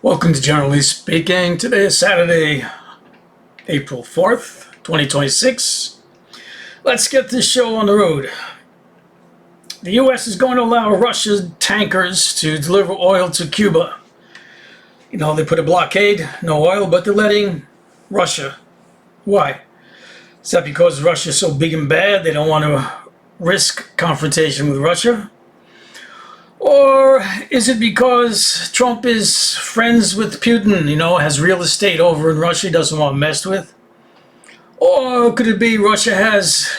Welcome to Generally Speaking. Today is Saturday, April 4th, 2026. Let's get this show on the road. The U.S. is going to allow Russian tankers to deliver oil to Cuba. You know, they put a blockade, no oil, but they're letting Russia. Why? Is that because Russia's so big and bad they don't want to risk confrontation with Russia? Or is it because Trump is friends with Putin, has real estate over in Russia he doesn't want messed with? Or could it be Russia has,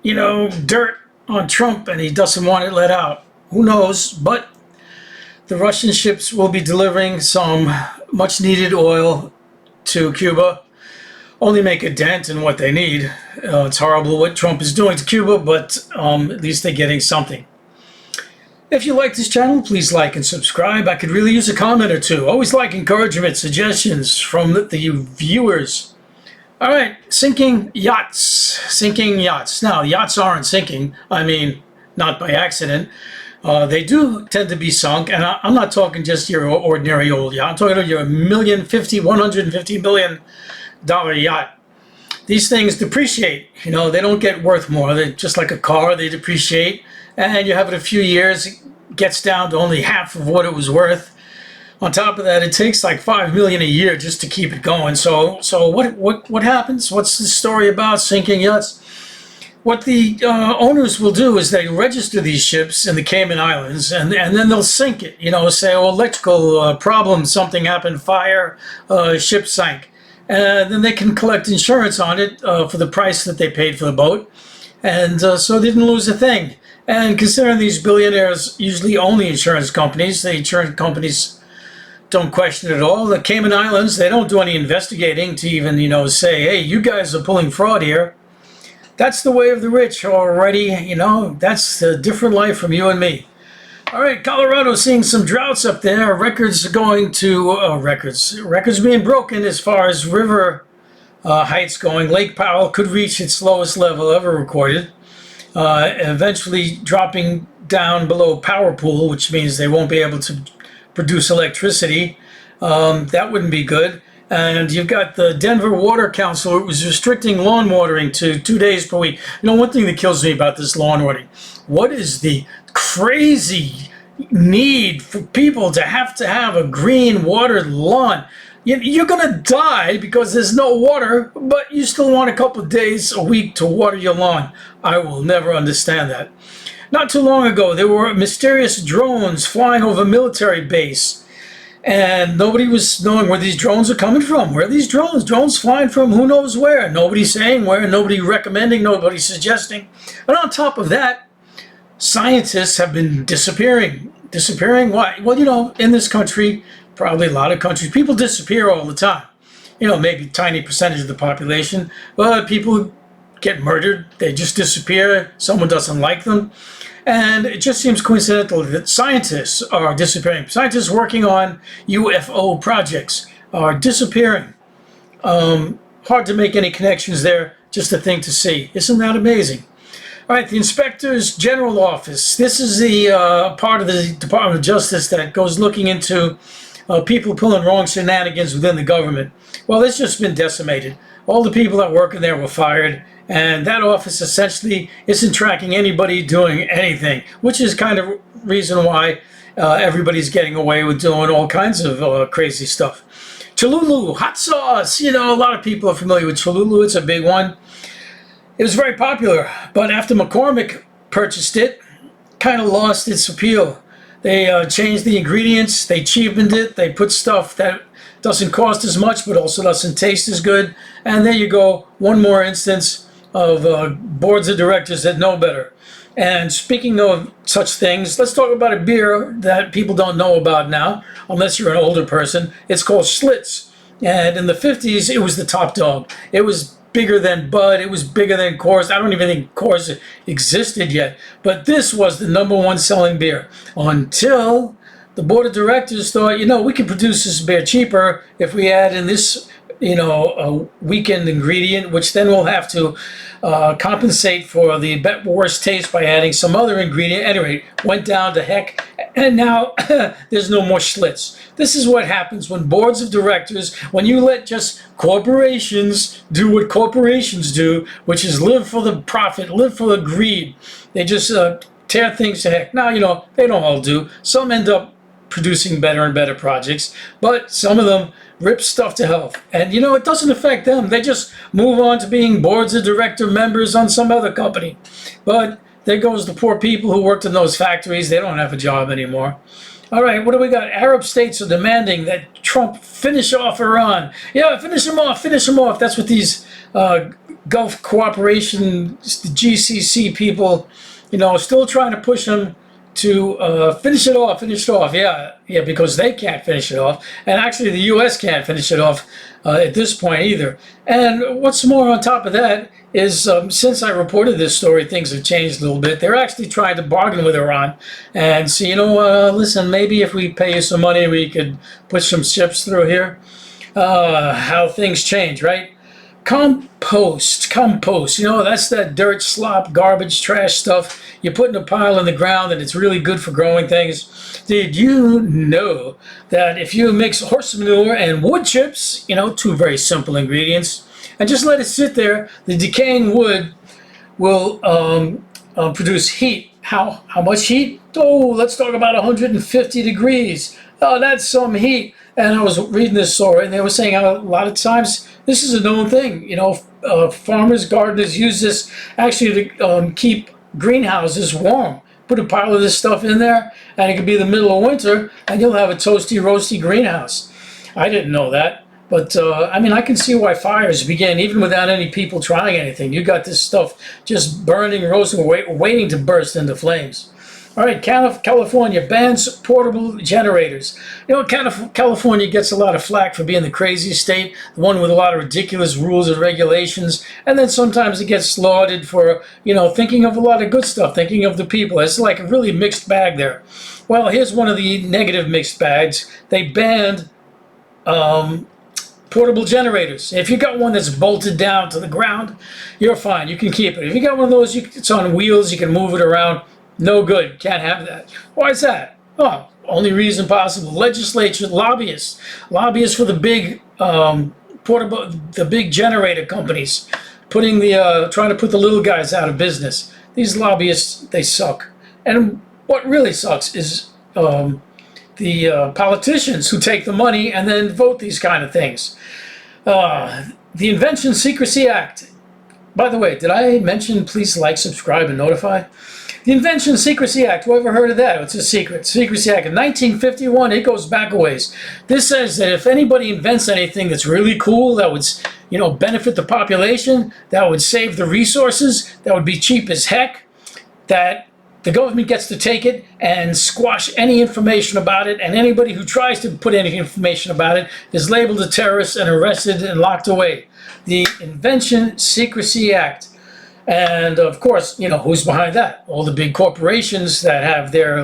dirt on Trump and he doesn't want it let out? Who knows? But the Russian ships will be delivering some much needed oil to Cuba. Only make a dent in what they need. It's horrible what Trump is doing to Cuba, but at least they're getting something. If you like this channel, please like and subscribe. I could really use a comment or two. Always like encouragement, suggestions from the viewers. All right, sinking yachts. Sinking yachts. Now, yachts aren't sinking. I mean, not by accident. They do tend to be sunk, and I'm not talking just your ordinary old yacht. I'm talking about your $150 million yacht. These things depreciate. They don't get worth more. They're just like a car. They depreciate. And you have it a few years, it gets down to only half of what it was worth. On top of that, it takes like $5 million a year just to keep it going. So what happens? What's the story about sinking yachts? What the owners will do is they register these ships in the Cayman Islands, and then they'll sink it. Say, electrical problem, something happened, fire, ship sank. And then they can collect insurance on it for the price that they paid for the boat. And so they didn't lose a thing. And considering these billionaires usually own the insurance companies don't question it at all. The Cayman Islands, they don't do any investigating to even, say, hey, you guys are pulling fraud here. That's the way of the rich already, that's a different life from you and me. All right, Colorado seeing some droughts up there. Records going to, records being broken as far as river heights going. Lake Powell could reach its lowest level ever recorded. Eventually dropping down below power pool, which means they won't be able to produce electricity. That wouldn't be good. And you've got the Denver Water Council, it was restricting lawn watering to 2 days per week. One thing that kills me about this lawn watering, what is the crazy need for people to have a green watered lawn? You're going to die because there's no water, but you still want a couple of days a week to water your lawn. I will never understand that. Not too long ago, there were mysterious drones flying over a military base, and nobody was knowing where these drones are coming from. Where are these drones? Drones flying from who knows where. Nobody saying where, nobody recommending, nobody suggesting. And on top of that, scientists have been disappearing. Disappearing? Why? Well, in this country, probably a lot of countries, people disappear all the time. Maybe a tiny percentage of the population, but people get murdered, they just disappear, someone doesn't like them. And it just seems coincidental that scientists are disappearing. Scientists working on UFO projects are disappearing. Hard to make any connections there, just a thing to see. Isn't that amazing? All right, the Inspector's General Office. This is the part of the Department of Justice that goes looking into people pulling wrong shenanigans within the government. Well, it's just been decimated. All the people that work in there were fired, and that office essentially isn't tracking anybody doing anything, which is kind of reason why everybody's getting away with doing all kinds of crazy stuff. Cholula, hot sauce. A lot of people are familiar with Cholula. It's a big one. It was very popular, but after McCormick purchased it, kind of lost its appeal. They changed the ingredients, they cheapened it, they put stuff that doesn't cost as much but also doesn't taste as good. And there you go, one more instance of boards of directors that know better. And speaking of such things, let's talk about a beer that people don't know about now, unless you're an older person. It's called Schlitz. And in the 50s, it was the top dog. It was bigger than Bud, it was bigger than Coors. I don't even think Coors existed yet, but this was the #1 selling beer until the board of directors thought, we can produce this beer cheaper if we add in this, a weakened ingredient, which then we'll have to compensate for the worst taste by adding some other ingredient. Anyway, went down to heck And now there's no more Schlitz. This is what happens when boards of directors, when you let just corporations do what corporations do, which is live for the profit, live for the greed. They just tear things to heck. Now, they don't all do. Some end up producing better and better projects, but some of them rip stuff to hell. And, it doesn't affect them. They just move on to being boards of director members on some other company. But there goes the poor people who worked in those factories. They don't have a job anymore. All right, what do we got? Arab states are demanding that Trump finish off Iran. Yeah, finish them off, finish them off. That's what these Gulf Cooperation, GCC people, still trying to push him to finish it off, Yeah, because they can't finish it off. And actually, the U.S. can't finish it off at this point either. And what's more on top of that is since I reported this story, things have changed a little bit. They're actually trying to bargain with Iran and say, listen, maybe if we pay you some money, we could put some ships through here. How things change, right? Compost, that's that dirt, slop, garbage, trash stuff you put in a pile in the ground, and it's really good for growing things. Did you know that if you mix horse manure and wood chips, two very simple ingredients, and just let it sit there, the decaying wood will produce heat. How much heat? Oh, let's talk about 150 degrees. Oh, that's some heat. And I was reading this story, and they were saying how a lot of times this is a known thing. Farmers, gardeners use this actually to keep greenhouses warm. Put a pile of this stuff in there, and it could be the middle of winter, and you'll have a toasty, roasty greenhouse. I didn't know that. But, I can see why fires begin, even without any people trying anything. You got this stuff just burning, roasting, waiting to burst into flames. All right, California bans portable generators. California gets a lot of flack for being the crazy state, the one with a lot of ridiculous rules and regulations, and then sometimes it gets lauded for, thinking of a lot of good stuff, thinking of the people. It's like a really mixed bag there. Well, here's one of the negative mixed bags. They banned portable generators. If you got one that's bolted down to the ground, you're fine. You can keep it. If you got one of those, it's on wheels, you can move it around. No good. Can't have that. Why is that? Oh, only reason possible. Legislature, lobbyists for the big the big generator companies, trying to put the little guys out of business. These lobbyists, they suck. And what really sucks is the politicians who take the money and then vote these kind of things. The Invention Secrecy Act. By the way, did I mention please like, subscribe, and notify? The Invention Secrecy Act, who ever heard of that? It's a secret. Secrecy Act of 1951, it goes back a ways. This says that if anybody invents anything that's really cool, that would, benefit the population, that would save the resources, that would be cheap as heck, that the government gets to take it and squash any information about it, and anybody who tries to put any information about it is labeled a terrorist and arrested and locked away. The Invention Secrecy Act. And of course, who's behind that? All the big corporations that have their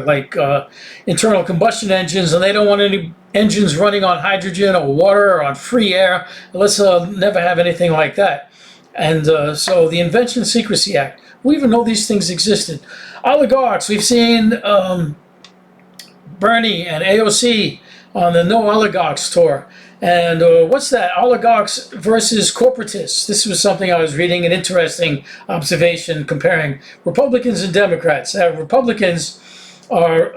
internal combustion engines, and they don't want any engines running on hydrogen or water or on free air. Let's never have anything like that. And so the Invention Secrecy Act. We even know these things existed. Oligarchs. We've seen Bernie and AOC on the No Oligarchs tour. And what's that? Oligarchs versus corporatists. This was something I was reading, an interesting observation comparing Republicans and Democrats. Republicans are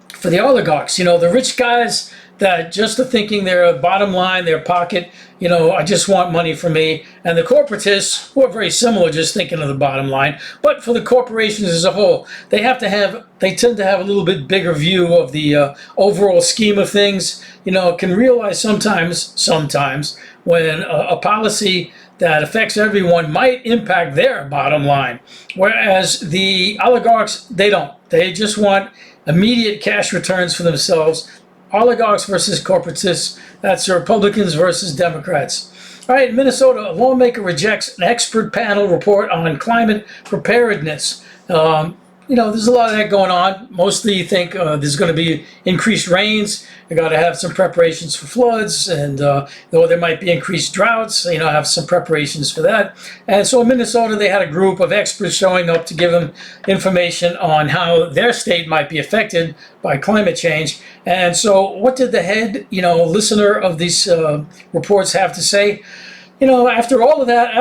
for the oligarchs, the rich guys that just are thinking their bottom line, their pocket, I just want money for me. And the corporatists, who are very similar, just thinking of the bottom line. But for the corporations as a whole, they tend to have a little bit bigger view of the overall scheme of things. Can realize sometimes when a policy that affects everyone might impact their bottom line. Whereas the oligarchs, they don't. They just want immediate cash returns for themselves. Oligarchs versus corporatists, that's Republicans versus Democrats. All right, Minnesota, a lawmaker rejects an expert panel report on climate preparedness. there's a lot of that going on. Mostly you think there's going to be increased rains. You got to have some preparations for floods, and though there might be increased droughts, have some preparations for that. And so in Minnesota, they had a group of experts showing up to give them information on how their state might be affected by climate change. And so what did the head, listener of these reports have to say? After all of that,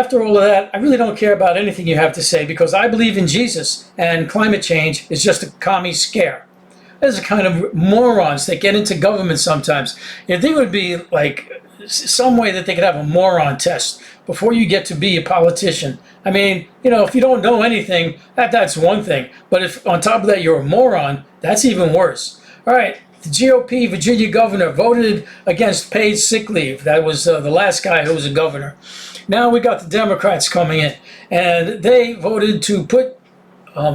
I really don't care about anything you have to say, because I believe in Jesus, and climate change is just a commie scare. There's a kind of morons that get into government sometimes. You'd think it would be like some way that they could have a moron test before you get to be a politician. I mean, if you don't know anything, that's one thing. But if on top of that you're a moron, that's even worse. All right. The GOP Virginia governor voted against paid sick leave. That was the last guy who was a governor. Now we got the Democrats coming in, and they voted to put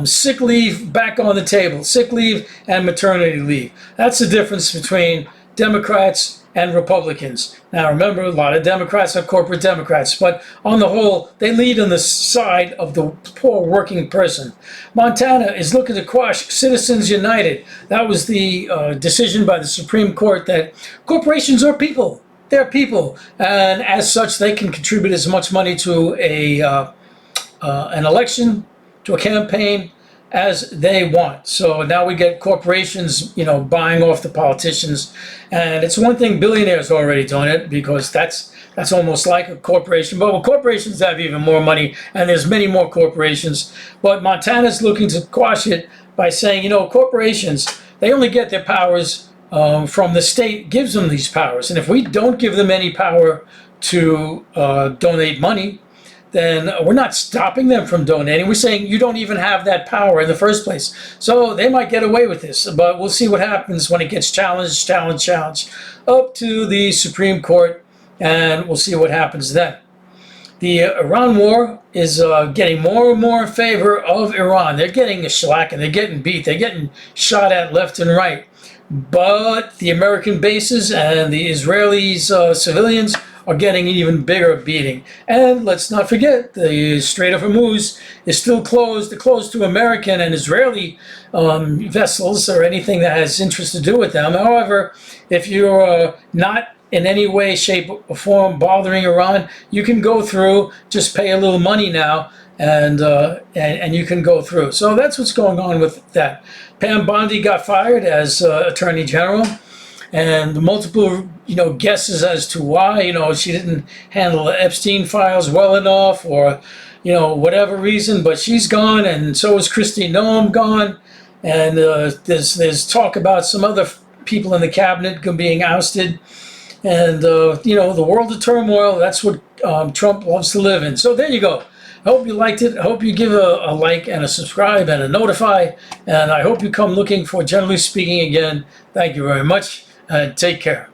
sick leave back on the table. Sick leave and maternity leave. That's the difference between Democrats and Republicans. Now remember, a lot of Democrats are corporate Democrats, but on the whole, they lead on the side of the poor working person. Montana is looking to quash Citizens United. That was the decision by the Supreme Court that corporations are people. They're people, and as such, they can contribute as much money to an election, to a campaign, as they want. So now we get corporations, buying off the politicians. And it's one thing billionaires are already doing it, because that's almost like a corporation. But corporations have even more money, and there's many more corporations. But Montana's looking to quash it by saying, corporations, they only get their powers from the state gives them these powers. And if we don't give them any power to donate money, then we're not stopping them from donating. We're saying you don't even have that power in the first place. So they might get away with this, but we'll see what happens when it gets challenged up to the Supreme Court, and we'll see what happens then. The Iran war is getting more and more in favor of Iran. They're getting a shellacking, they're getting beat, they're getting shot at left and right. But the American bases and the Israelis, civilians, are getting an even bigger beating. And let's not forget, the Strait of Hormuz is still closed to American and Israeli vessels or anything that has interest to do with them. However, if you're not in any way, shape, or form bothering Iran, you can go through, just pay a little money now, and you can go through. So that's what's going on with that. Pam Bondi got fired as Attorney General, and multiple guesses as to why. She didn't handle the Epstein files well enough, or whatever reason, but she's gone, and so is Kristi Noem gone, and there's talk about some other people in the cabinet being ousted, and the world of turmoil, that's what Trump loves to live in. So there you go. I hope you liked it. I hope you give a like and a subscribe and a notify, and I hope you come looking for Generally Speaking again. Thank you very much, and take care.